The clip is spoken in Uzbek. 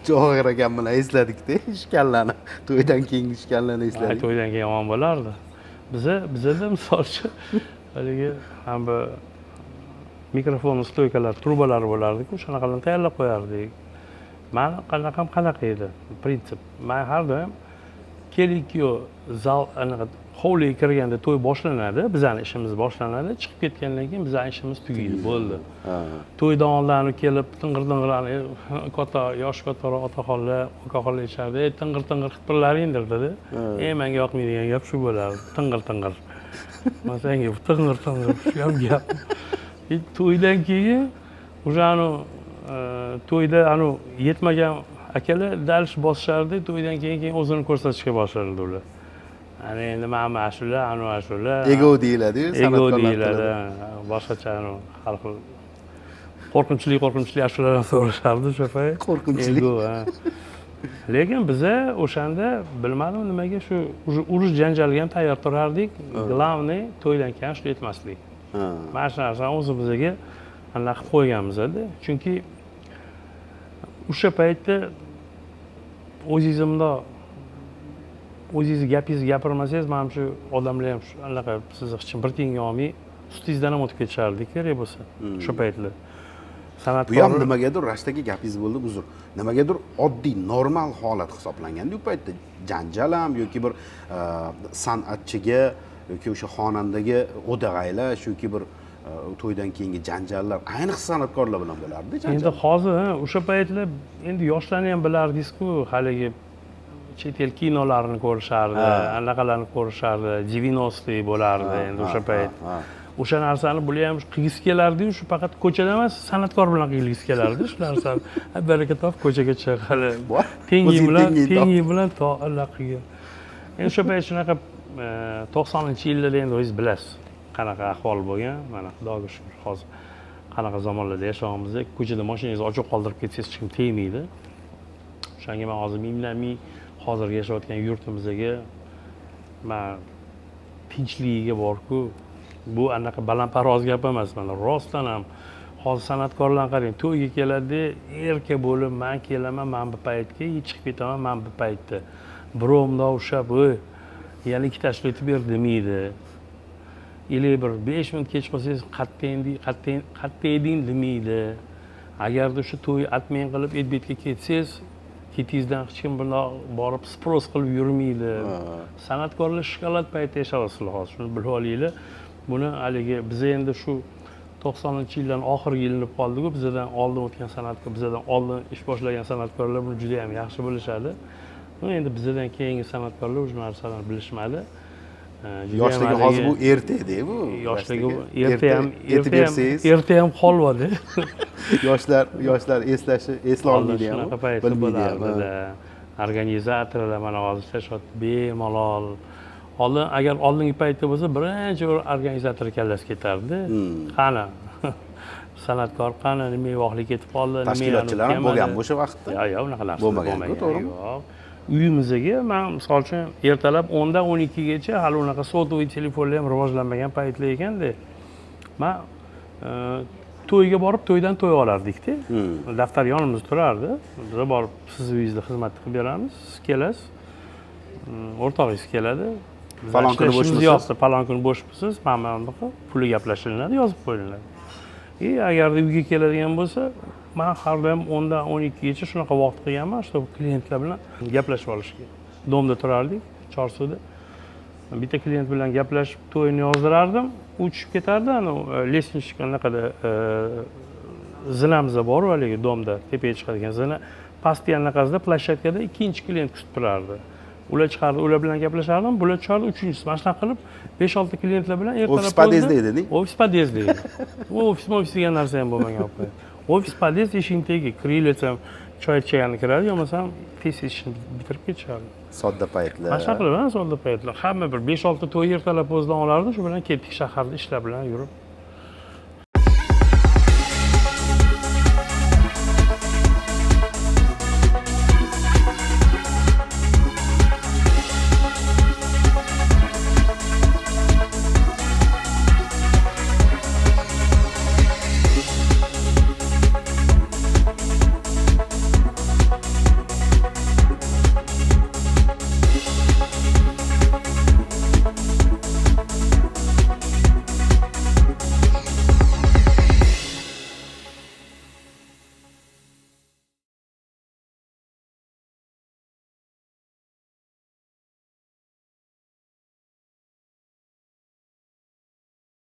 Javohir akam bilan esladikda ishkanlarni. To'ydan keyingi ishkanlarni esladik. To'ydan keyin yomon bo'lardi. Bizada misolchi haligi ham bu mikrofon stoykalar, trubalar bo'lardi-ku, shunaqalarni tayyorlab qo'yardik. Mani qanaqa edi prinsip. Men har doim kelik-yu zal anaqa hovliga kirganda to'y boshlanadi, bizning ishimiz boshlanadi, chiqib ketgandan keyin bizning ishimiz tugaydi, bo'ldi. To'ydan oldin kelib ting'ir-ting'irani yosh kattaroq otaxonlar, ukaxonlar ichardi. Ting'ir xipirlaring derdi. Menga yoqmaydigan gap shu bo'lardi, ting'ir. Men senga ting'ir shu ham gap. To'ydan keyin o'shani to'yda yetmagan akalar dalish bosishardi, to'ydan keyin o'zini ko'rsatishga boshladi ular. Endi mana ashula, ashula. Ego deyiladi-yu, san'atkorlar deyiladi. Boshqacha har xil qo'rqinchli ashulalarni so'rashardi o'sha payt. Qo'rqinchli. Ego, lekin biza o'shanda bilmadim nimaga shu urush janjalga ham tayyor turardik. Главный to'ydan keyin shu etmaslik. Mana shu narsani o'zimizga anaqa qilib qo'yganmiz-da. Chunki o'sha paytda o'zingiz gapingizni gapirmasangiz, mana shu odamlar ham shu anaqa sizni hech kim bir tiyinga olmay, ustingizdan ham o'tib ketishardi kerak bo'lsa. O'sha paytlar. Bu ham nimagadir rashtagi gapingiz bo'ldi, uzr. Nimagadir oddiy, normal holat hisoblanganda u paytda janjal ham yoki bir san'atchiga yoki o'sha xonandaga o'dag'aylash yoki bir to'ydan keyingi janjallar ayniqsa san'atkorlar bilan bo'lardi. Endi hozir o'sha paytlar endi yoshlarni ham bilardingiz-ku, haligi chet el kinolarini ko'rishardi, anaqalarni ko'rishardi, 90 bo'lardi endi o'sha payt. O'sha narsani bular ham qilgisi kelardi-yu, shu faqat ko'chada emas, san'atkor bilan qilgisi kelardi shu narsani. Baraka top ko'chaga chiq, hali tengi bilan to allaqilgan. Endi o'sha payt shunaqa 90-yillarda endi o'zingiz bilasiz qanaqa ahvol bo'lgan. Mana Xudoga shukr, hozir qanaqa zamonlarda yashayapmiz. Ko'chada mashinangizni ochiq qoldirib ketsangiz hech kim tegmaydi. O'shanga men hozir ming hozirgi yashayotgan yurtimizga men tinchligiga borku, bu anaqa balandparvoz gap emas, mana rostdan ham hozir san'atkorlarni qarang, to'yga keladi, erka bo'lib, men kelaman, men bu paytga chiqib ketaman, men bu paytda. Birovimda ushlab, yana ikkita ashlatib ber demaydi. Или bir 5 minut kech qolsangiz qatta eding demaydi. Agarda o'sha to'y atmen qilib etbetga ketsangiz, ketingizdan hech kim bilan borib spros qilib yurmaydi. San'atkorlar shokolad paytida yashayapsizlar hozir, shuni bilib olinglar. Buni haligi biz endi shu 90-yillarning oxirgi yilini qoldi-ku, bizdan oldin o'tgan san'atkor, bizdan oldin ish boshlagan san'atkorlar buni juda ham yaxshi bilishadi. Endi bizdan keyingi san'atkorlar o'sha narsalarni bilishmadi. Yoshligi hozir bu erta edi bu. Yoshligi erta ham qolmadi. Yoshlar esla olmaydi ham. Shunaqa paytlar bo'lardi. Organizatorlar mana hozir ishlashyapti bemalol. Agar oldingi paytda bo'lsa, birinchi organizator kallasi ketardi. Qani san'atkor qani, nima yo'qlik ketib qoldi, nima tashkilotchilar ham bo'lgan o'sha vaqtda. Yo'q, unaqa narsa bo'lmagan, to'g'rimi? Yo'q. Uyimizga men misol uchun ertalab 10 dan 12 gacha hali unaqa sotoviy telefonlar ham rivojlanmagan paytlar ekanda. Men to'yga borib, to'ydan to'y olardik-da. Daftar yonimizda turardi. Biz borib siz uyingizda xizmat qilib beramiz, siz kelasiz. O'rtog'ingiz keladi. Falon kuni bo'shmisiz? Yo'qsa, falon kuni bo'shmisiz, mana bunaqa puli gaplashilinadi, yozib qo'yiladi. Agarda uyga keladigan bo'lsa, men har doim 10 dan 12 gacha shunaqa vaqt qilganman, чтобы klientlar bilan gaplashib olishga. Domda turardik, Chorsuvda. Bitta klient bilan gaplashib, to'yini yozdirardim, u tushib ketardi, lesnичный anaqada zinamiz bor, haligi domda tepaga chiqadigan zina. Pastki anaqasida plashatkada ikkinchi klient kutib turardi. Ular chiqardi, ular bilan gaplashardim, bular chiqardi, uchinchisi. Mana shunaqa qilib 5-6 klientlar bilan ertalab ofis podyezdda edi. Ofis podyezdda edi. Ofis degan narsa ham bo'lmagan opay. Ofis podyezd eshigini tagi, kirib ham choy ichgani kiradi, yo'qmasam tez ishni bitirib ketishardi. Sodda paytlar. Mana shunaqa qilib, sodda paytlar. Hamma bir 5-6 to'y ertalab o'zidan olardi, shu bilan ketdik shaharda ishlar bilan yurib.